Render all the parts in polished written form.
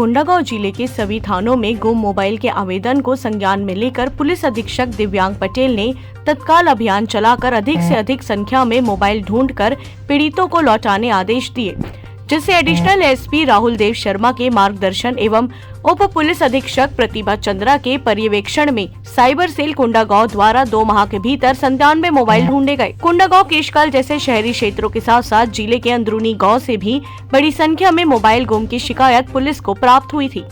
कोंडागांव जिले के सभी थानों में गुम मोबाइल के आवेदन को संज्ञान में लेकर पुलिस अधीक्षक दिव्यांग पटेल ने तत्काल अभियान चलाकर अधिक से अधिक संख्या में मोबाइल ढूंढकर पीड़ितों को लौटाने आदेश दिए, जिससे एडिशनल एसपी राहुल देव शर्मा के मार्गदर्शन एवं उप पुलिस अधीक्षक प्रतिभा चंद्रा के पर्यवेक्षण में साइबर सेल कोंडागांव द्वारा 2 माह के भीतर 97 मोबाइल ढूंढे गए। कोंडागांव केशकाल जैसे शहरी क्षेत्रों के साथ साथ जिले के अंदरूनी गांव से भी बड़ी संख्या में मोबाइल गुम की शिकायत पुलिस को प्राप्त हुई थी,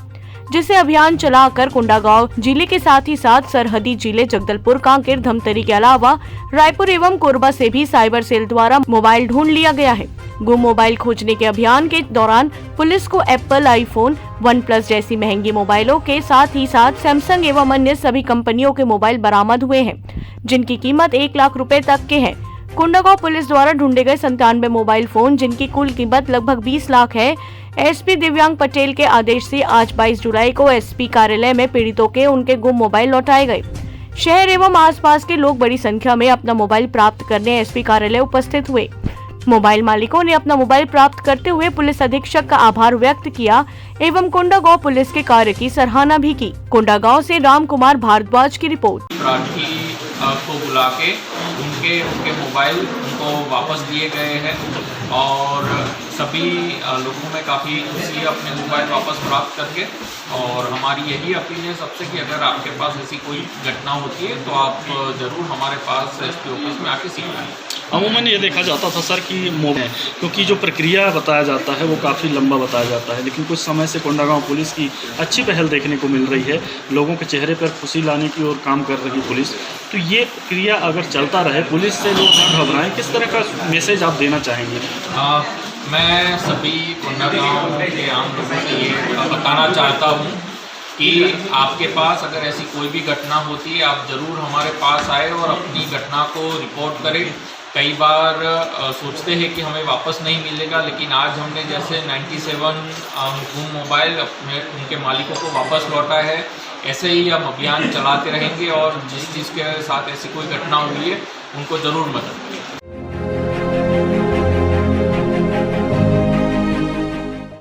जिसे अभियान चलाकर कोंडागांव जिले के साथ ही साथ सरहदी जिले जगदलपुर, कांकेर, धमतरी के अलावा रायपुर एवं कोरबा से भी साइबर सेल द्वारा मोबाइल ढूंढ लिया गया है। गुम मोबाइल खोजने के अभियान के दौरान पुलिस को एप्पल, आईफोन, OnePlus जैसी महंगी मोबाइलों के साथ ही साथ सैमसंग एवं अन्य सभी कंपनियों के मोबाइल बरामद हुए हैं, जिनकी कीमत 1 लाख रुपए तक के हैं। कोंडागांव पुलिस द्वारा ढूंढे गए 97 मोबाइल फोन, जिनकी कुल कीमत लगभग 20 लाख है। एसपी दिव्यांग पटेल के आदेश से आज 22 जुलाई को एसपी कार्यालय में पीड़ितों के उनके गुम मोबाइल लौटाए गए। शहर एवं आसपास के लोग बड़ी संख्या में अपना मोबाइल प्राप्त करने एसपी कार्यालय उपस्थित हुए। मोबाइल मालिकों ने अपना मोबाइल प्राप्त करते हुए पुलिस अधीक्षक का आभार व्यक्त किया एवं कोंडागांव पुलिस के कार्य की सराहना भी की। कोंडागांव से राम कुमार भारद्वाज की रिपोर्ट। को बुला के उनके मोबाइल उनको वापस दिए गए हैं और सभी लोगों में काफ़ी खुशी है अपने मोबाइल वापस प्राप्त करके। और हमारी यही अपील है सबसे कि अगर आपके पास ऐसी कोई घटना होती है तो आप ज़रूर हमारे पास एसपी ऑफिस में आके सीखें। अमूमन ये देखा जाता था सर कि मोबाइल क्योंकि जो प्रक्रिया बताया जाता है वो काफ़ी लंबा बताया जाता है, लेकिन कुछ समय से कोंडागांव पुलिस की अच्छी पहल देखने को मिल रही है। लोगों के चेहरे पर खुशी लाने की ओर काम कर रही पुलिस। तो ये प्रक्रिया अगर चलता रहे, पुलिस से लोग नहीं घबराएं, किस तरह का मैसेज आप देना चाहेंगे? मैं सभी कोंडागांव के आम लोगों से ये बताना चाहता हूँ कि आपके पास अगर ऐसी कोई भी घटना होती है आप ज़रूर हमारे पास आए और अपनी घटना को रिपोर्ट करें। कई बार सोचते हैं कि हमें वापस नहीं मिलेगा, लेकिन आज हमने जैसे 97 गुम मोबाइल अपने उनके मालिकों को वापस लौटा है। ऐसे ही हम अभियान चलाते रहेंगे और जिस चीज़ के साथ ऐसी कोई घटना हुई है उनको ज़रूर मदद